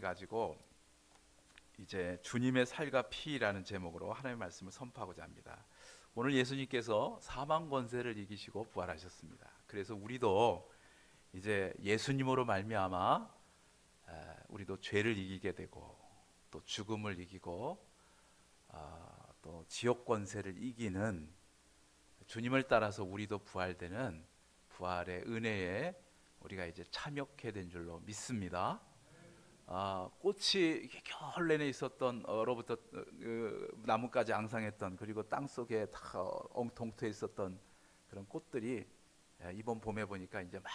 가지고 이제 주님의 살과 피라는 제목으로 하나님의 말씀을 선포하고자 합니다. 오늘 예수님께서 사망 권세를 이기시고 부활하셨습니다. 그래서 우리도 이제 예수님으로 말미암아 우리도 죄를 이기게 되고 또 죽음을 이기고 또 지옥 권세를 이기는 주님을 따라서 우리도 부활되는 부활의 은혜에 우리가 이제 참여하게 된 줄로 믿습니다. 꽃이 겨울내내 있었던 얼어붙어 나뭇가지 앙상했던 그리고 땅 속에 다 엉통트에 있었던 그런 꽃들이 이번 봄에 보니까 이제 막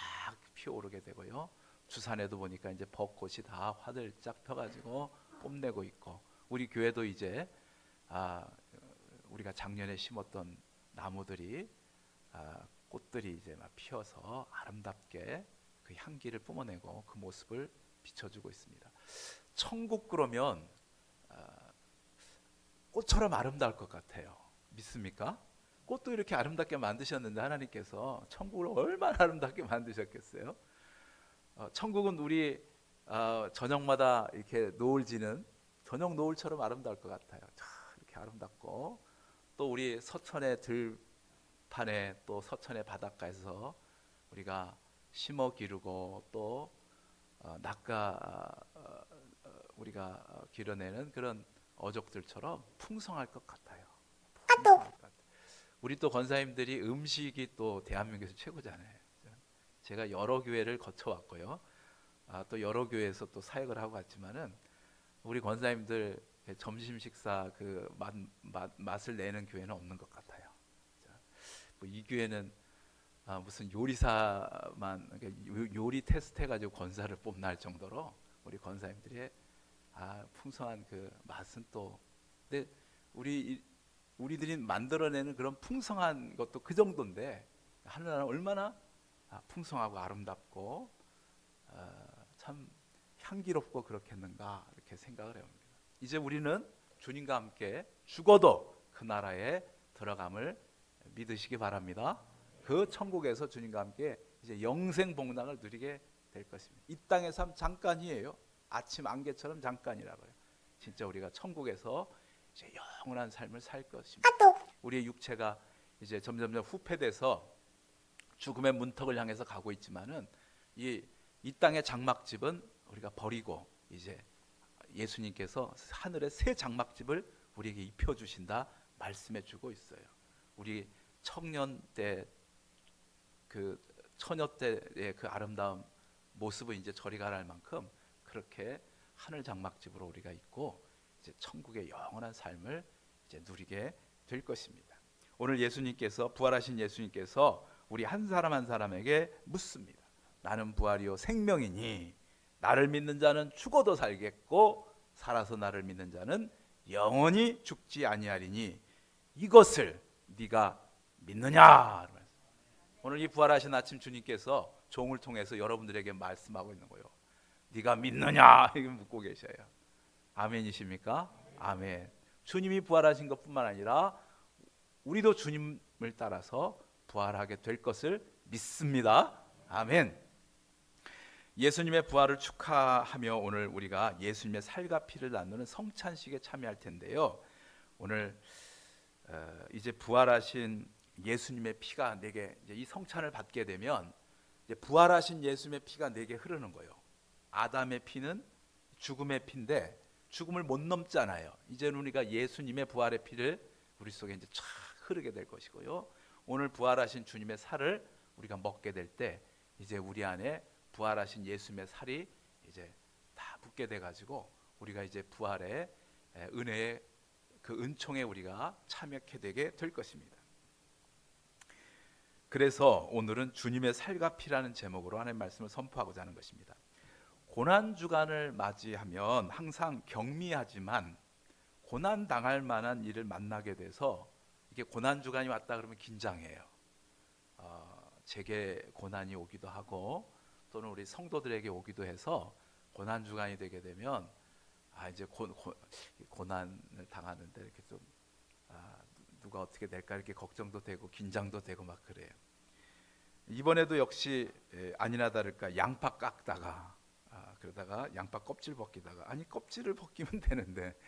피어오르게 되고요. 주산에도 보니까 이제 벚꽃이 다 화들짝 펴가지고 뽐내고 있고, 우리 교회도 이제 우리가 작년에 심었던 나무들이 꽃들이 이제 막 피어서 아름답게 그 향기를 뿜어내고 그 모습을 비춰주고 있습니다. 천국 그러면 꽃처럼 아름다울 것 같아요. 믿습니까? 꽃도 이렇게 아름답게 만드셨는데 하나님께서 천국을 얼마나 아름답게 만드셨겠어요? 천국은 우리 저녁마다 이렇게 노을 지는 저녁 노을처럼 아름다울 것 같아요. 이렇게 아름답고, 또 우리 서천의 들판에 또 서천의 바닷가에서 우리가 심어 기르고 또 낚아 우리가 기르내는 그런 어족들처럼 풍성할 것 같아요. 우리 또 권사님들이 음식이 또 대한민국에서 최고잖아요. 제가 여러 교회를 거쳐왔고요. 또 여러 교회에서 또 사역을 하고 왔지만은 우리 권사님들 점심 식사 그 맛을 내는 교회는 없는 것 같아요. 뭐 이 교회는 무슨 요리사만 요리 테스트 해가지고 권사를 뽑나 할 정도로 우리 권사님들의 풍성한 그 맛은 또, 근데 우리들이 만들어내는 그런 풍성한 것도 그 정도인데 하늘나라는 얼마나 풍성하고 아름답고 참 향기롭고 그렇겠는가 이렇게 생각을 해봅니다. 이제 우리는 주님과 함께 죽어도 그 나라에 들어감을 믿으시기 바랍니다. 그 천국에서 주님과 함께 이제 영생 복락을 누리게 될 것입니다. 이 땅의 삶 잠깐이에요. 아침 안개처럼 잠깐이라고요. 진짜 우리가 천국에서 이제 영원한 삶을 살 것입니다. 우리의 육체가 이제 점점점 후패돼서 죽음의 문턱을 향해서 가고 있지만은 이 땅의 장막집은 우리가 버리고 이제 예수님께서 하늘의 새 장막집을 우리에게 입혀 주신다 말씀해 주고 있어요. 우리 청년 때 그 처녀 때의 그 아름다운 모습은 이제 저리 가랄 만큼 그렇게 하늘 장막집으로 우리가 있고 이제 천국의 영원한 삶을 이제 누리게 될 것입니다. 오늘 예수님께서 부활하신 예수님께서 우리 한 사람 한 사람에게 묻습니다. 나는 부활이요 생명이니 나를 믿는 자는 죽어도 살겠고 살아서 나를 믿는 자는 영원히 죽지 아니하리니 이것을 네가 믿느냐? 오늘 이 부활하신 아침 주님께서 종을 통해서 여러분들에게 말씀하고 있는 거예요. 네가 믿느냐? 이거 묻고 계셔요. 아멘이십니까? 아멘. 주님이 부활하신 것뿐만 아니라 우리도 주님을 따라서 부활하게 될 것을 믿습니다. 아멘. 예수님의 부활을 축하하며 오늘 우리가 예수님의 살과 피를 나누는 성찬식에 참여할 텐데요. 오늘 이제 부활하신 예수님의 피가 내게 이제 이 성찬을 받게 되면 이제 부활하신 예수님의 피가 내게 흐르는 거예요. 아담의 피는 죽음의 피인데 죽음을 못 넘잖아요. 이제는 우리가 예수님의 부활의 피를 우리 속에 이제 쫙 흐르게 될 것이고요. 오늘 부활하신 주님의 살을 우리가 먹게 될 때 이제 우리 안에 부활하신 예수님의 살이 이제 다 붙게 돼 가지고 우리가 이제 부활의 은혜의 그 은총에 우리가 참여하게 되게 될 것입니다. 그래서 오늘은 주님의 살과 피라는 제목으로 하나님의 말씀을 선포하고자 하는 것입니다. 고난 주간을 맞이하면 항상 경미하지만 고난 당할 만한 일을 만나게 돼서 이게 고난 주간이 왔다 그러면 긴장해요. 제게 고난이 오기도 하고 또는 우리 성도들에게 오기도 해서 고난 주간이 되게 되면 이제 고난을 당하는데 이렇게 좀 누가 어떻게 될까 이렇게 걱정도 되고 긴장도 되고 막 그래요. 이번에도 역시 아니나 다를까 양파 깎다가 그러다가 양파 껍질 벗기다가 아니 껍질을 벗기면 되는데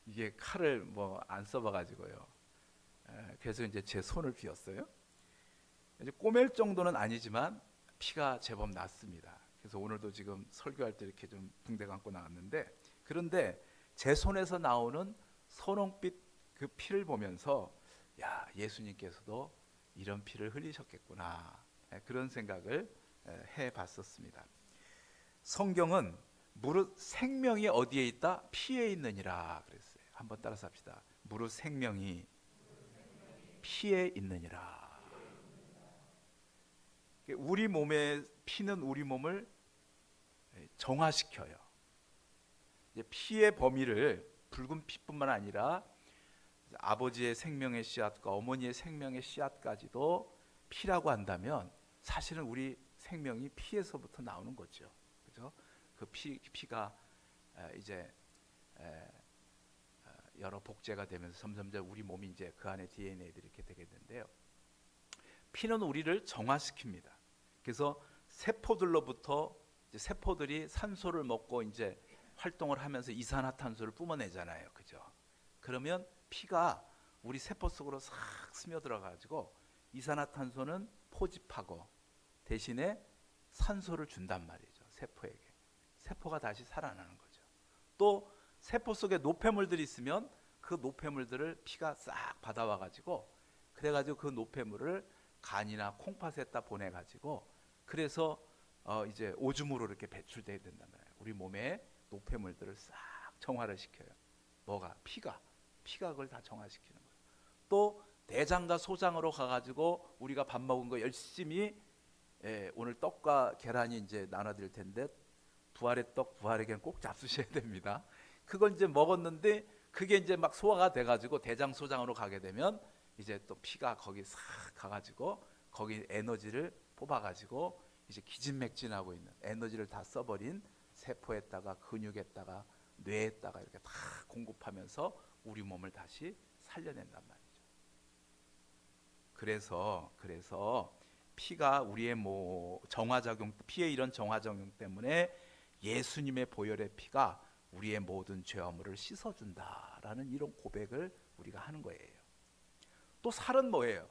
이게 칼을 뭐 안 써봐가지고요. 그래서 이제 제 손을 비었어요. 이제 꼬맬 정도는 아니지만 피가 제법 났습니다. 그래서 오늘도 지금 설교할 때 이렇게 좀 붕대 감고 나왔는데, 그런데 제 손에서 나오는 선홍빛 그 피를 보면서 야, 예수님께서도 이런 피를 흘리셨겠구나, 그런 생각을 해봤었습니다. 성경은 무릇 생명이 어디에 있다? 피에 있느니라 그랬어요. 한번 따라서 합시다. 무릇 생명이 피에 있느니라. 우리 몸의 피는 우리 몸을 정화시켜요. 이제 피의 범위를 붉은 피뿐만 아니라 아버지의 생명의 씨앗과 어머니의 생명의 씨앗까지도 피라고 한다면 사실은 우리 생명이 피에서부터 나오는 거죠. 그죠? 그 피가 이제 여러 복제가 되면서 점점점 우리 몸이 이제 그 안에 DNA들이 이렇게 되겠는데요. 피는 우리를 정화시킵니다. 그래서 세포들로부터 이제 세포들이 산소를 먹고 이제 활동을 하면서 이산화탄소를 뿜어내잖아요. 그죠? 그러면 피가 우리 세포 속으로 싹 스며들어 가지고 이산화탄소는 포집하고 대신에 산소를 준단 말이죠. 세포에게. 세포가 다시 살아나는 거죠. 또 세포 속에 노폐물들이 있으면 그 노폐물들을 피가 싹 받아와 가지고 그래가지고 그 노폐물을 간이나 콩팥에다 보내가지고 그래서 이제 오줌으로 이렇게 배출돼야 된단 말이에요. 우리 몸에 노폐물들을 싹 정화를 시켜요. 뭐가? 피가 그걸 다 정화시키는 거예요. 또 대장과 소장으로 가가지고 우리가 밥 먹은 거 열심히 오늘 떡과 계란이 이제 나눠드릴 텐데 부활의 떡, 부활의 계란 꼭 잡수셔야 됩니다. 그걸 이제 먹었는데 그게 이제 막 소화가 돼가지고 대장 소장으로 가게 되면 이제 또 피가 거기 싹 가가지고 거기 에너지를 뽑아가지고 이제 기진맥진하고 있는 에너지를 다 써버린 세포에다가 근육에다가 뇌에다가 이렇게 다 공급하면서 우리 몸을 다시 살려낸단 말이죠. 그래서 피가 우리의 정화작용, 피의 이런 정화작용 때문에 예수님의 보혈의 피가 우리의 모든 죄 허물을 씻어준다라는 이런 고백을 우리가 하는 거예요. 또 살은 뭐예요?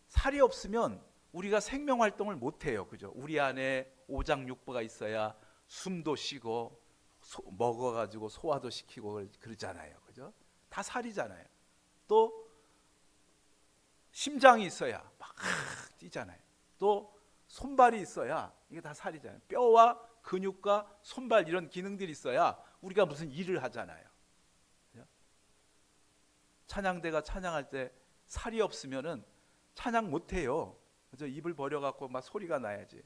살이 없으면 우리가 생명 활동을 못 해요. 그죠? 우리 안에 오장육부가 있어야 숨도 쉬고 먹어 가지고 소화도 시키고 그러잖아요. 그죠? 다 살이잖아요. 또 심장이 있어야 막 뛰잖아요. 또 손발이 있어야 이게 다 살이잖아요. 뼈와 근육과 손발 이런 기능들이 있어야 우리가 무슨 일을 하잖아요. 그죠? 찬양대가 찬양할 때 살이 없으면은 찬양 못 해요. 그죠? 입을 벌여 갖고 막 소리가 나야지.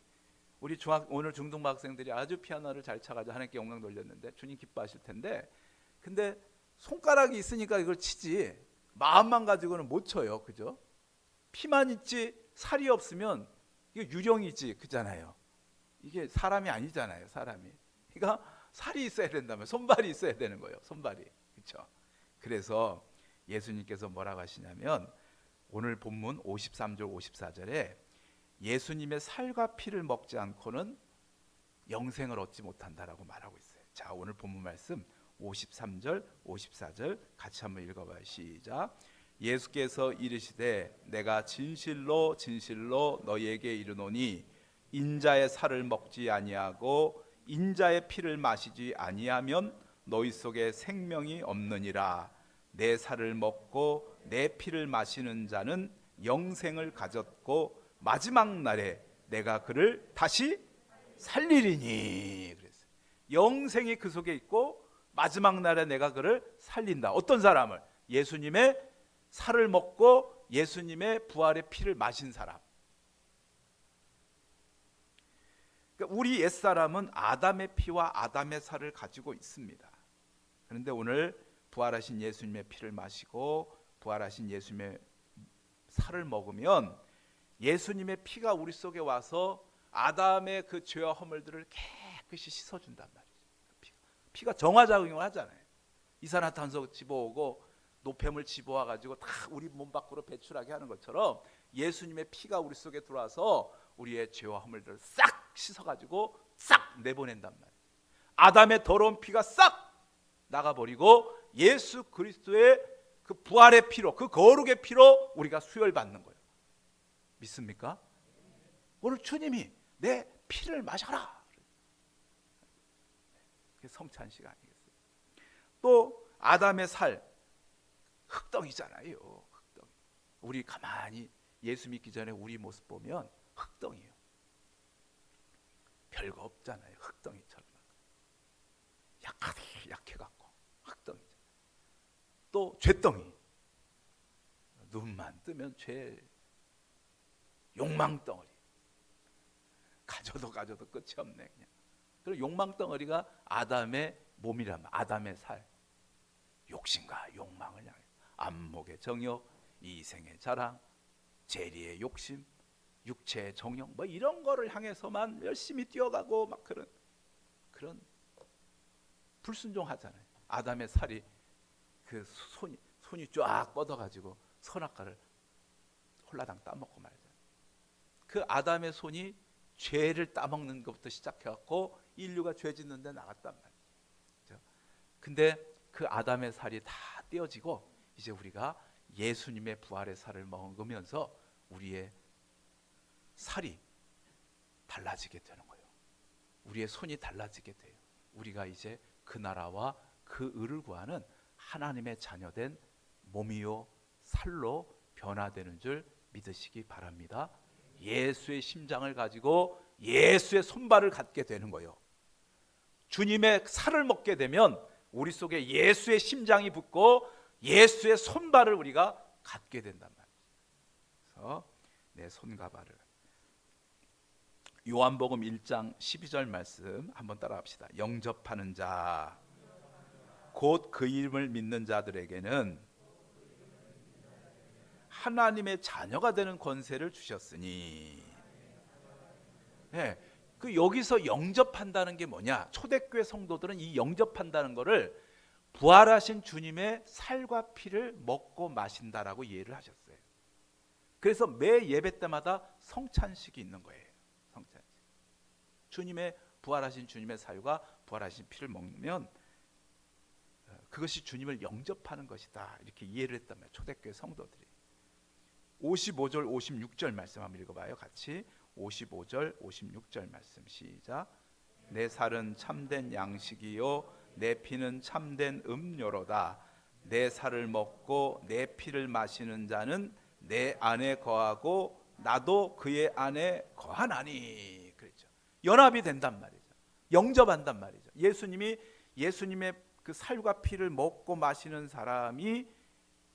우리 오늘 중등부 학생들이 아주 피아노를 잘 쳐가지고 하나님께 영광 돌렸는데 주님 기뻐하실 텐데, 근데 손가락이 있으니까 이걸 치지 마음만 가지고는 못 쳐요. 그죠? 피만 있지 살이 없으면 이게 유령이지, 그잖아요. 이게 사람이 아니잖아요. 사람이. 그러니까 살이 있어야 된다면 손발이 있어야 되는 거예요. 손발이. 그렇죠? 그래서 예수님께서 뭐라고 하시냐면 오늘 본문 53절 54절에 예수님의 살과 피를 먹지 않고는 영생을 얻지 못한다라고 말하고 있어요. 자, 오늘 본문 말씀 53절 54절 같이 한번 읽어봐요. 시작. 예수께서 이르시되 내가 진실로 진실로 너희에게 이르노니 인자의 살을 먹지 아니하고 인자의 피를 마시지 아니하면 너희 속에 생명이 없느니라. 내 살을 먹고 내 피를 마시는 자는 영생을 가졌고 마지막 날에 내가 그를 다시 살리리니. 그랬어요. 영생이 그 속에 있고 마지막 날에 내가 그를 살린다. 어떤 사람을? 예수님의 살을 먹고 예수님의 부활의 피를 마신 사람. 그러니까 우리 옛사람은 아담의 피와 아담의 살을 가지고 있습니다. 그런데 오늘 부활하신 예수님의 피를 마시고 부활하신 예수님의 살을 먹으면 예수님의 피가 우리 속에 와서 아담의 그 죄와 허물들을 깨끗이 씻어준단 말이죠. 피가 정화작용을 하잖아요. 이산화탄소 집어오고 노폐물 집어와 가지고 다 우리 몸 밖으로 배출하게 하는 것처럼 예수님의 피가 우리 속에 들어와서 우리의 죄와 허물들을 싹 씻어가지고 싹 내보낸단 말이에요. 아담의 더러운 피가 싹 나가버리고 예수 그리스도의 그 부활의 피로, 그 거룩의 피로 우리가 수혈받는 거예요. 믿습니까? 오늘 주님이 내 피를 마셔라. 그게 성찬식 아니겠어요? 또 아담의 살, 흙덩이잖아요. 흙덩이. 우리 가만히 예수 믿기 전에 우리 모습 보면 흙덩이에요. 별거 없잖아요. 흙덩이처럼 약해갖고 흙덩이죠. 또 죄덩이. 눈만 뜨면 죄, 욕망덩어리. 가져도 끝이 없네 그냥. 그리고 욕망덩어리가 아담의 몸이란 말, 아담의 살. 욕심과 욕망을 향해 안목의 정욕, 이생의 자랑, 재리의 욕심, 육체의 정욕, 뭐 이런 거를 향해서만 열심히 뛰어가고 막 그런 불순종하잖아요. 아담의 살이 그 손이 쫙 뻗어가지고 선악과를 홀라당 따먹고 말이죠. 그 아담의 손이 죄를 따먹는 것부터 시작해갖고 인류가 죄 짓는 데 나갔단 말이죠. 근데 그 아담의 살이 다 떼어지고 이제 우리가 예수님의 부활의 살을 먹으면서 우리의 살이 달라지게 되는 거예요. 우리의 손이 달라지게 돼요. 우리가 이제 그 나라와 그 의를 구하는 하나님의 자녀된 몸이요 살로 변화되는 줄 믿으시기 바랍니다. 예수의 심장을 가지고 예수의 손발을 갖게 되는 거예요. 주님의 살을 먹게 되면 우리 속에 예수의 심장이 붙고 예수의 손발을 우리가 갖게 된단 말이에요. 그래서 내 손과 발을. 요한복음 1장 12절 말씀 한번 따라합시다. 영접하는 자 곧 그 이름을 믿는 자들에게는 하나님의 자녀가 되는 권세를 주셨으니. 네, 그 여기서 영접한다는 게 뭐냐? 초대교회 성도들은 이 영접한다는 거를 부활하신 주님의 살과 피를 먹고 마신다라고 이해를 하셨어요. 그래서 매 예배 때마다 성찬식이 있는 거예요. 성찬식. 주님의 부활하신 주님의 살과 부활하신 피를 먹으면 그것이 주님을 영접하는 것이다. 이렇게 이해를 했단 말이에요. 초대교회 성도들이. 55절 56절 말씀 한번 읽어봐요. 같이 55절 56절 말씀 시작. 내 살은 참된 양식이요 내 피는 참된 음료로다. 내 살을 먹고 내 피를 마시는 자는 내 안에 거하고 나도 그의 안에 거하나니. 그렇죠. 연합이 된단 말이죠. 영접한단 말이죠. 예수님의 그 살과 피를 먹고 마시는 사람이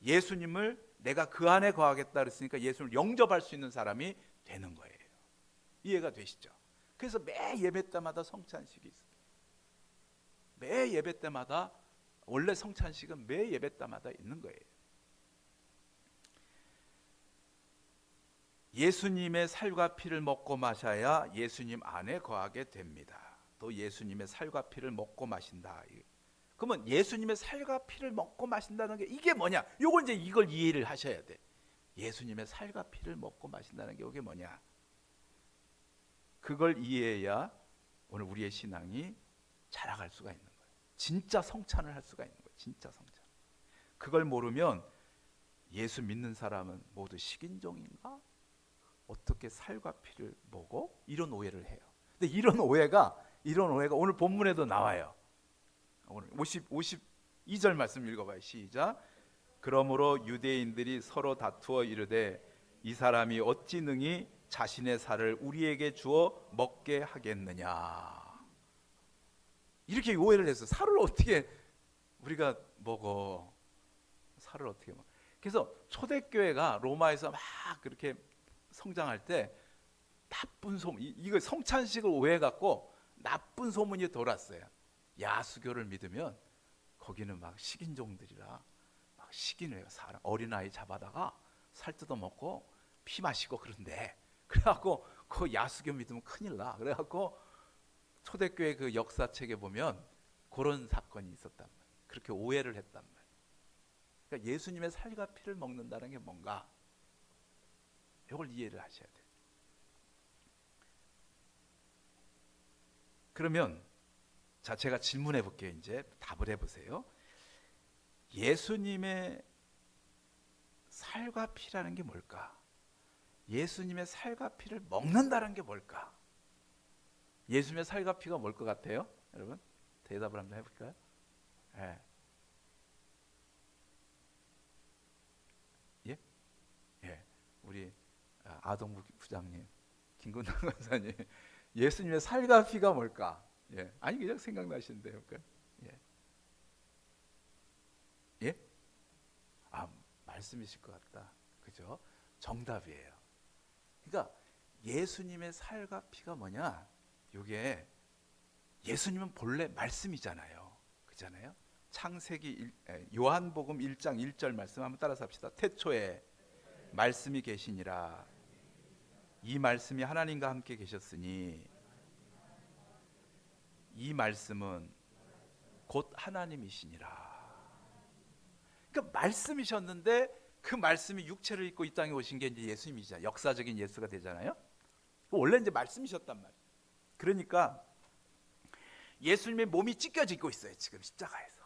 예수님을 내가 그 안에 거하겠다 그랬으니까 예수님을 영접할 수 있는 사람이 되는 거예요. 이해가 되시죠? 그래서 매 예배 때마다 성찬식이 있어요. 매 예배 때마다, 원래 성찬식은 매 예배 때마다 있는 거예요. 예수님의 살과 피를 먹고 마셔야 예수님 안에 거하게 됩니다. 또 예수님의 살과 피를 먹고 마신다. 그러면 예수님의 살과 피를 먹고 마신다는 게 이게 뭐냐? 요걸 이제 이걸 이해를 하셔야 돼. 예수님의 살과 피를 먹고 마신다는 게 이게 뭐냐? 그걸 이해해야 오늘 우리의 신앙이 자라갈 수가 있는 거예요. 진짜 성찬을 할 수가 있는 거예요. 진짜 성찬. 그걸 모르면 예수 믿는 사람은 모두 식인종인가? 어떻게 살과 피를 먹어? 이런 오해를 해요. 근데 이런 오해가 오늘 본문에도 나와요. 오늘 52절 말씀 읽어봐요. 시작. 그러므로 유대인들이 서로 다투어 이르되 이 사람이 어찌 능히 자신의 살을 우리에게 주어 먹게 하겠느냐. 이렇게 오해를 해서 살을 어떻게 우리가 먹어? 살을 어떻게 먹어? 그래서 초대교회가 로마에서 막 그렇게 성장할 때 나쁜 소문, 이거 성찬식을 오해해갖고 나쁜 소문이 돌았어요. 야수교를 믿으면 거기는 막 식인종들이라 막 식인을 해요. 사람 어린아이 잡아다가 살 뜯어먹고 피 마시고 그런데, 그래갖고 그 야수교 믿으면 큰일 나. 그래갖고 초대교회 그 역사책에 보면 그런 사건이 있었단 말이에요. 그렇게 오해를 했단 말이에요. 그러니까 예수님의 살과 피를 먹는다는 게 뭔가, 이걸 이해를 하셔야 돼요. 그러면 자, 제가 질문해 볼게요. 이제 답을 해 보세요. 예수님의 살과 피라는 게 뭘까? 예수님의 살과 피를 먹는다는 게 뭘까? 예수님의 살과 피가 뭘 것 같아요? 여러분 대답을 한번 해볼까요? 예. 예? 예. 우리 아동부 부장님, 김근남 권사님, 예수님의 살과 피가 뭘까? 예. 아니 그냥 생각나시는데요. 예. 예? 아, 말씀이실 것 같다. 그죠? 정답이에요. 그러니까 예수님의 살과 피가 뭐냐? 이게 예수님은 본래 말씀이잖아요. 그잖아요. 창세기 요한복음 1장 1절 말씀 한번 따라서 합시다. 태초에 말씀이 계시니라. 이 말씀이 하나님과 함께 계셨으니 이 말씀은 곧 하나님이시니라. 그러니까 말씀이셨는데 그 말씀이 육체를 입고 이 땅에 오신 게 이제 예수님이잖아요. 역사적인 예수가 되잖아요. 원래 이제 말씀이셨단 말이에요. 그러니까 예수님의 몸이 찢겨지고 있어요. 지금 십자가에서.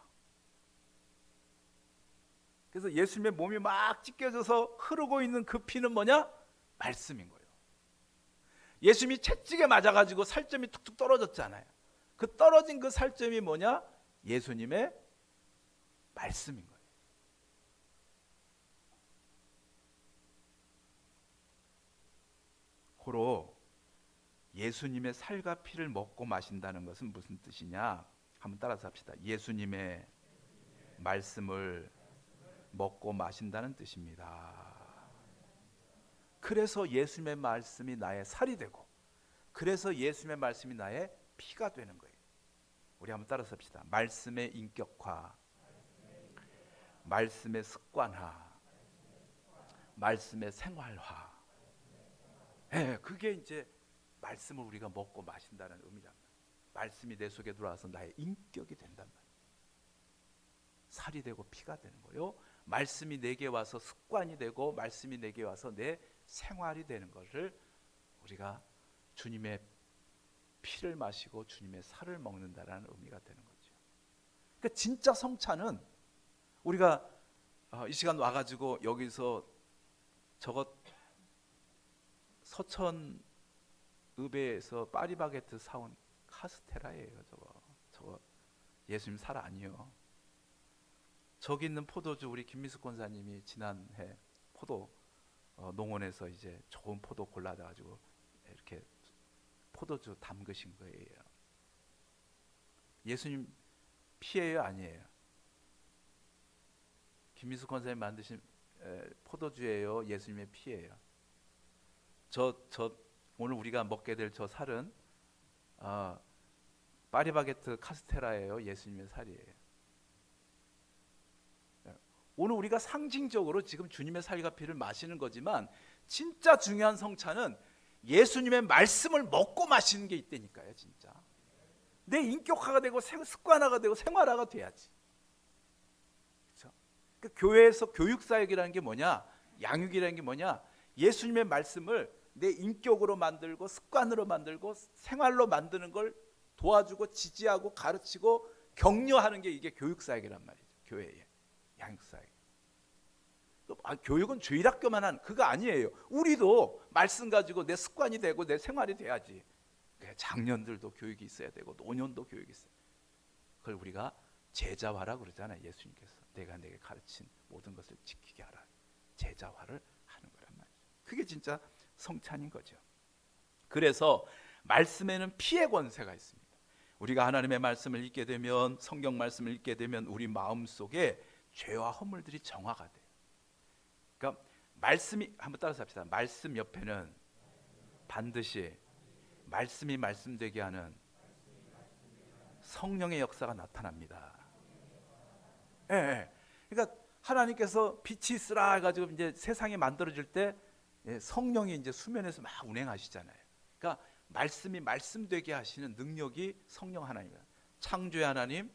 그래서 예수님의 몸이 막 찢겨져서 흐르고 있는 그 피는 뭐냐? 말씀인 거예요. 예수님이 채찍에 맞아가지고 살점이 툭툭 떨어졌잖아요. 그 떨어진 그 살점이 뭐냐? 예수님의 말씀인 거예요. 고로 예수님의 살과 피를 먹고 마신다는 것은 무슨 뜻이냐? 한번 따라서 합시다. 예수님의 말씀을 먹고 마신다는 뜻입니다. 그래서 예수님의 말씀이 나의 살이 되고, 그래서 예수님의 말씀이 나의 피가 되는 거예요. 우리 한번 따라서 합시다. 말씀의 인격화, 말씀의 습관화, 말씀의 생활화. 네, 그게 이제 말씀을 우리가 먹고 마신다는 의미란 말이에요. 말씀이 내 속에 들어와서 나의 인격이 된단 말이에요. 살이 되고 피가 되는 거예요. 말씀이 내게 와서 습관이 되고, 말씀이 내게 와서 내 생활이 되는 것을 우리가 주님의 피를 마시고 주님의 살을 먹는다라는 의미가 되는 거죠. 그러니까 진짜 성찬은 우리가 이 시간 와가지고 여기서 저것 서천읍에서 파리바게트 사온 카스테라예요. 저거 예수님 살 아니요. 저기 있는 포도주 우리 김미숙 권사님이 지난해 포도 농원에서 이제 좋은 포도 골라다 가지고 이렇게 포도주 담그신 거예요. 예수님 피예요, 아니에요? 김미숙 권사님 만드신 포도주예요, 예수님의 피예요? 저 오늘 우리가 먹게 될 저 살은 파리바게트 카스테라예요, 예수님의 살이에요? 오늘 우리가 상징적으로 지금 주님의 살과 피를 마시는 거지만 진짜 중요한 성찬은 예수님의 말씀을 먹고 마시는 게 있다니까요. 진짜 내 인격화가 되고 습관화가 되고 생활화가 돼야지. 그렇죠? 그러니까 교회에서 교육사역이라는 게 뭐냐, 양육이라는 게 뭐냐, 예수님의 말씀을 내 인격으로 만들고 습관으로 만들고 생활로 만드는 걸 도와주고 지지하고 가르치고 격려하는 게 이게 교육사역이란 말이죠. 교회에 양육사역. 교육은 주일학교만 한 그거 아니에요. 우리도 말씀 가지고 내 습관이 되고 내 생활이 돼야지. 장년들도 교육이 있어야 되고 노년도 교육이 있어야 돼. 그걸 우리가 제자화라 그러잖아요. 예수님께서 내가 내게 가르친 모든 것을 지키게 하라. 제자화를 하는 거란 말이죠. 그게 진짜 성찬인 거죠. 그래서 말씀에는 피의 권세가 있습니다. 우리가 하나님의 말씀을 읽게 되면, 성경 말씀을 읽게 되면 우리 마음속에 죄와 허물들이 정화가 돼요. 그러니까 말씀이, 한번 따라서 합시다. 말씀 옆에는 반드시 말씀이 말씀되게 하는 성령의 역사가 나타납니다. 예, 예. 그러니까 하나님께서 빛이 있으라 해가지고 이제 세상이 만들어질 때 성령이 이제 수면에서 막 운행하시잖아요. 그러니까 말씀이 말씀되게 하시는 능력이 성령 하나님이에요. 창조의 하나님,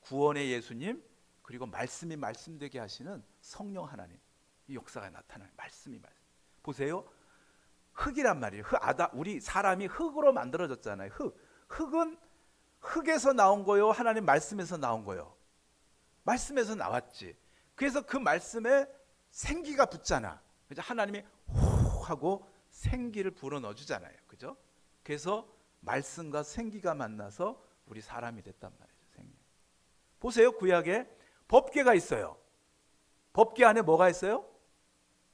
구원의 예수님, 그리고 말씀이 말씀되게 하시는 성령 하나님, 이 역사가 나타나요. 말씀이 말씀. 보세요. 흙이란 말이에요. 우리 사람이 흙으로 만들어졌잖아요. 흙은 흙에서 나온 거요, 하나님 말씀에서 나온 거요? 말씀에서 나왔지. 그래서 그 말씀에 생기가 붙잖아. 그죠? 하나님이 호 하고 생기를 불어 넣어 주잖아요. 그죠? 그래서 말씀과 생기가 만나서 우리 사람이 됐단 말이죠. 생명. 보세요. 구약에 법궤가 있어요. 법궤 안에 뭐가 있어요?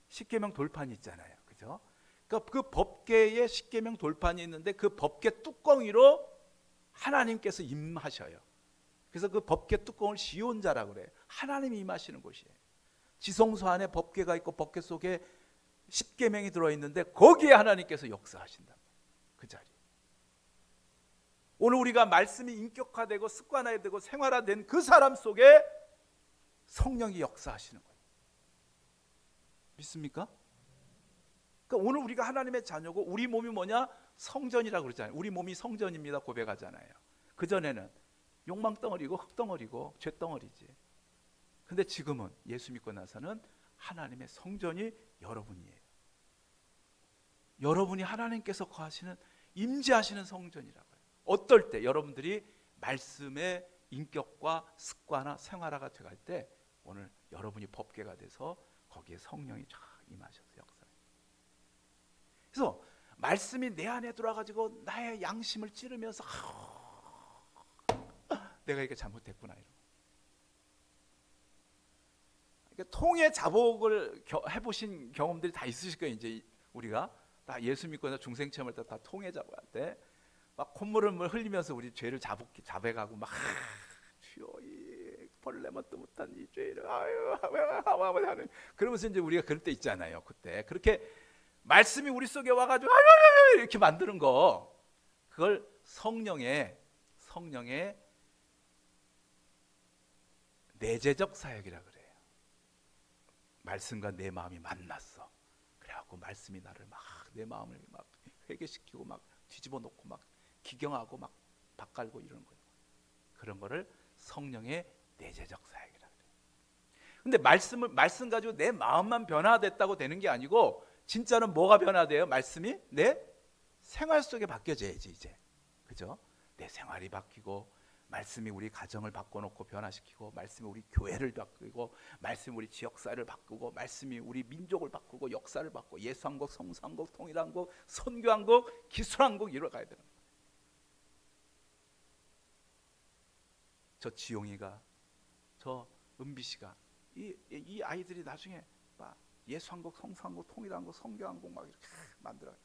십계명 돌판이 있잖아요. 그죠? 그러니까 그 법궤에 십계명 돌판이 있는데 그 법궤 뚜껑이로 하나님께서 임하셔요. 그래서 그 법궤 뚜껑을 시온자라고 그래요. 하나님이 임하시는 곳이에요. 지성소 안에 법궤가 있고 법궤 속에 십계명이 들어있는데 거기에 하나님께서 역사하신다. 그 자리. 오늘 우리가 말씀이 인격화되고 습관화되고 생활화된 그 사람 속에 성령이 역사하시는 거예요. 믿습니까? 그러니까 오늘 우리가 하나님의 자녀고 우리 몸이 뭐냐? 성전이라고 그러잖아요. 우리 몸이 성전입니다 고백하잖아요. 그전에는 욕망덩어리고 흙덩어리고 죄덩어리지. 근데 지금은 예수 믿고 나서는 하나님의 성전이 여러분이에요. 여러분이 하나님께서 거하시는 임재하시는 성전이라고요. 어떨 때 여러분들이 말씀의 인격과 습관화 생활화가 돼갈 때 오늘 여러분이 법궤가 돼서 거기에 성령이 쫙 임하셔서 역사. 그래서 말씀이 내 안에 들어와가지고 나의 양심을 찌르면서 내가 이게 잘못했구나 이런. 그러니까 통의 자복을 해보신 경험들이 다 있으실 거예요. 이제 우리가 다 예수 믿고 중생 체험할 때 다 통의 자복할 때 막 콧물을 흘리면서 우리 죄를 자백하고 막 주여 이 벌레만도 못한 이 죄를 아유 하는 그러면서 이제 우리가 그럴 때 있잖아요. 그때 그렇게 말씀이 우리 속에 와가지고 아유 이렇게 만드는 거 그걸 성령의 내재적 사역이라 그래요. 말씀과 내 마음이 만났어. 그래갖고 말씀이 나를 막 내 마음을 막 회개시키고 막 뒤집어 놓고 막 기경하고 막 바깔고 이러는 거예요. 그런 거를 성령의 내재적 사역이라 그래요. 근데 말씀 가지고 내 마음만 변화됐다고 되는 게 아니고 진짜는 뭐가 변화돼요? 말씀이 내 생활 속에 바뀌어져야지 이제. 그죠? 내 생활이 바뀌고 말씀이 우리 가정을 바꿔놓고 변화시키고 말씀이 우리 교회를 바꾸고 말씀이 우리 지역사회를 바꾸고 말씀이 우리 민족을 바꾸고 역사를 바꾸고 예수한국, 성수한국, 통일한국, 선교한국, 기술한국 이뤄가야 되는 거예요. 저 지용이가 저 은비씨가 이 아이들이 나중에 막 예수한국, 성수한국, 통일한국, 선교한국 막 이렇게 만들어요.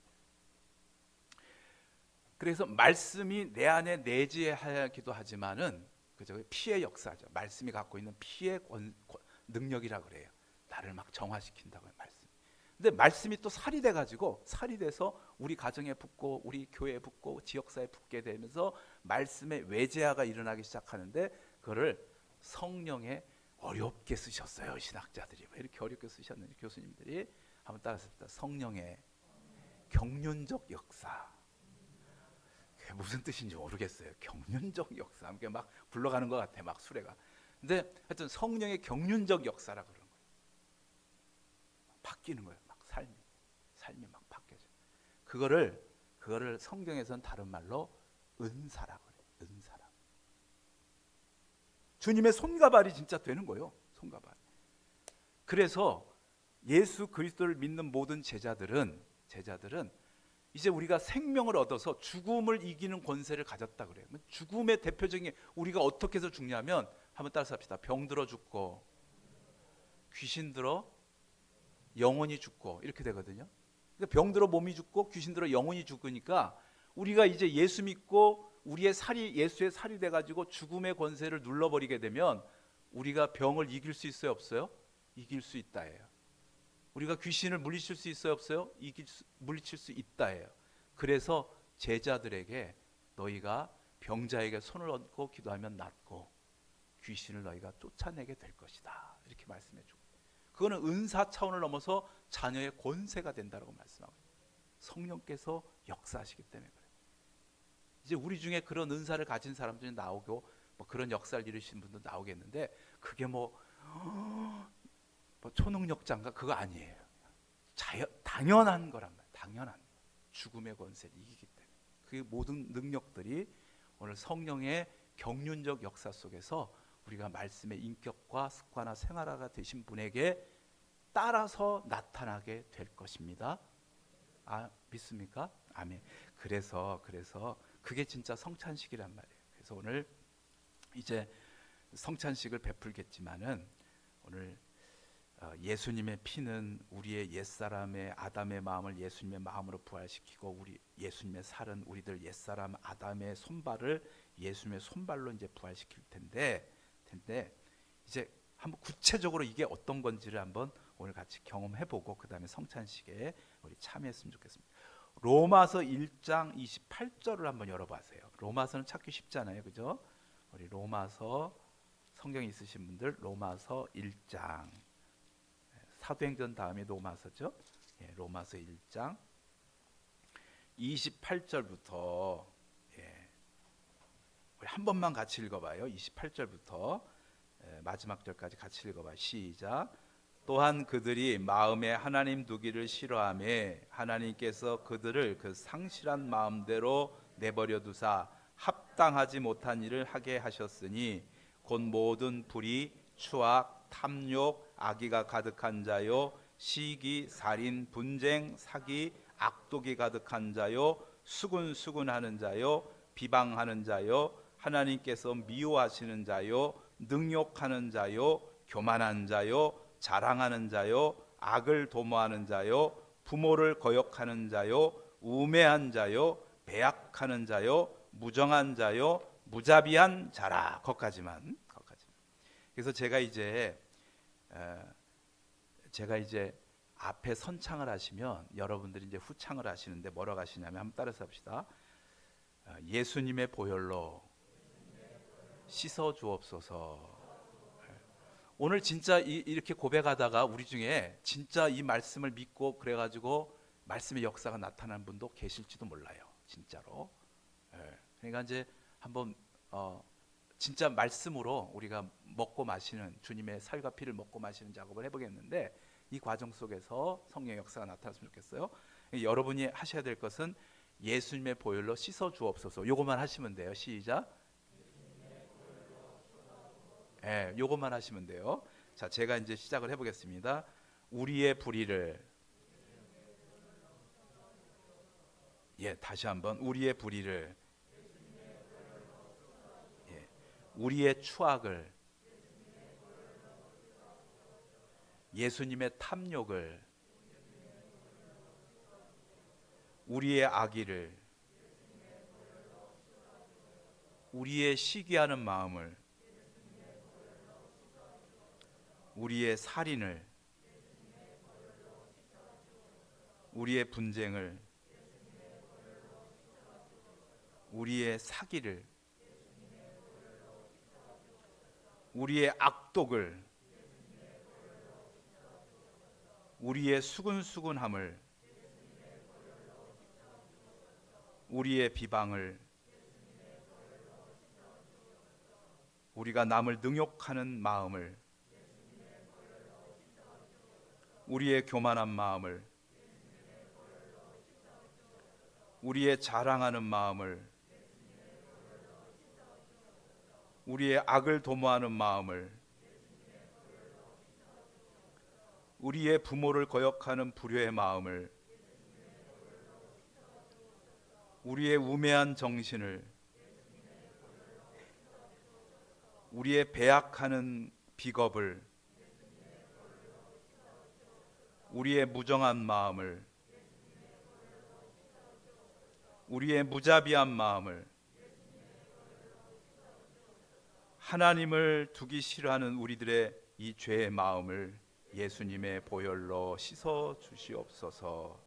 그래서 말씀이 내 안에 내재하기도 하지만은 그죠? 피의 역사죠. 말씀이 갖고 있는 피의 능력이라 그래요. 나를 막 정화시킨다고요, 말씀. 근데 말씀이 또 살이 돼 가지고 살이 돼서 우리 가정에 붙고 우리 교회에 붙고 지역사회에 붙게 되면서 말씀의 외재화가 일어나기 시작하는데 그거를 성령의 어렵게 쓰셨어요. 신학자들이 왜 이렇게 어렵게 쓰셨는지 교수님들이 한번 따라했습니다. 성령의 경륜적 역사. 무슨 뜻인지 모르겠어요. 경륜적 역사. 함께 막 불러가는 것 같아. 막 수레가. 근데 하여튼 성령의 경륜적 역사라 그러는 거예요. 바뀌는 거예요. 막 삶이 막 바뀌어져. 그거를 성경에서는 다른 말로 은사라고 그래요. 은사라. 주님의 손과 발이 진짜 되는 거예요. 손과 발. 그래서 예수 그리스도를 믿는 모든 제자들은 이제 우리가 생명을 얻어서 죽음을 이기는 권세를 가졌다 그래요. 죽음의 대표적인 우리가 어떻게 해서 죽냐면 한번 따라서 합시다. 병들어 죽고 귀신 들어 영혼이 죽고 이렇게 되거든요. 그러니까 병들어 몸이 죽고 귀신 들어 영혼이 죽으니까 우리가 이제 예수 믿고 우리의 살이 예수의 살이 돼가지고 죽음의 권세를 눌러버리게 되면 우리가 병을 이길 수 있어요, 없어요? 이길 수 있다예요. 우리가 귀신을 물리칠 수 있어요, 없어요? 물리칠 수 있다예요. 그래서 제자들에게 너희가 병자에게 손을 얹고 기도하면 낫고 귀신을 너희가 쫓아내게 될 것이다. 이렇게 말씀해 주고, 그거는 은사 차원을 넘어서 자녀의 권세가 된다고 말씀하고 성령께서 역사하시기 때문에 그래요. 이제 우리 중에 그런 은사를 가진 사람들이 나오고 뭐 그런 역사를 이루신 분도 나오겠는데 그게 뭐 초능력자인가 그거 아니에요. 당연한 거란 말이에요. 당연한 죽음의 권세를 이기기 때문에 그 모든 능력들이 오늘 성령의 경륜적 역사 속에서 우리가 말씀의 인격과 습관화 생활화가 되신 분에게 따라서 나타나게 될 것입니다. 믿습니까? 아멘. 그래서 그게 진짜 성찬식이란 말이에요. 그래서 오늘 이제 성찬식을 베풀겠지만은 오늘 예수님의 피는 우리의 옛사람의 아담의 마음을 예수님의 마음으로 부활시키고 우리 예수님의 살은 우리들 옛사람 아담의 손발을 예수님의 손발로 이제 부활시킬 텐데 이제 한번 구체적으로 이게 어떤 건지를 한번 오늘 같이 경험해보고 그 다음에 성찬식에 우리 참여했으면 좋겠습니다. 로마서 1장 28절을 한번 열어보세요. 로마서는 찾기 쉽잖아요, 그죠? 우리 로마서 성경 있으신 분들 로마서 1장 사도행전 다음에 로마서죠. 로마서 1장 28절부터 우리 한 번만 같이 읽어봐요. 28절부터 마지막 절까지 같이 읽어봐요. 시작. 또한 그들이 마음에 하나님 두기를 싫어하며 하나님께서 그들을 그 상실한 마음대로 내버려 두사 합당하지 못한 일을 하게 하셨으니 곧 모든 불의, 추악, 탐욕, 악의가 가득한 자요 시기, 살인, 분쟁, 사기, 악독이 가득한 자요 수군수군하는 자요 비방하는 자요 하나님께서 미워하시는 자요 능욕하는 자요 교만한 자요 자랑하는 자요 악을 도모하는 자요 부모를 거역하는 자요 우매한 자요 배약하는 자요 무정한 자요 무자비한 자라. 거기까지만. 그래서 제가 이제 앞에 선창을 하시면 여러분들이 이제 후창을 하시는데 뭐라고 하시냐면 한번 따라서 합시다. 예수님의 보혈로 씻어 주옵소서. 오늘 진짜 이렇게 고백하다가 우리 중에 진짜 이 말씀을 믿고 그래가지고 말씀의 역사가 나타나는 분도 계실지도 몰라요. 진짜로. 그러니까 이제 한번 진짜 말씀으로 우리가 먹고 마시는 주님의 살과 피를 먹고 마시는 작업을 해보겠는데 이 과정 속에서 성령의 역사가 나타났으면 좋겠어요. 여러분이 하셔야 될 것은 예수님의 보혈로 씻어 주옵소서. 요것만 하시면 돼요. 시작. 요것만 하시면 돼요. 자, 제가 이제 시작을 해보겠습니다. 우리의 불의를 다시 한번 우리의 불의를 우리의 추악을 예수님의 탐욕을 우리의 악의를 우리의 시기하는 마음을 우리의 살인을 우리의 분쟁을 우리의 사기를 우리의 악독을 우리의 수군수군함을 우리의 비방을 우리가 남을 능욕하는 마음을 우리의 교만한 마음을 우리의 자랑하는 마음을 우리의 악을 도모하는 마음을 우리의 부모를 거역하는 불효의 마음을 우리의 우매한 정신을 우리의 배약하는 비겁을 우리의 무정한 마음을 우리의 무자비한 마음을 하나님을 두기 싫어하는 우리들의 이 죄의 마음을 예수님의 보혈로 씻어 주시옵소서.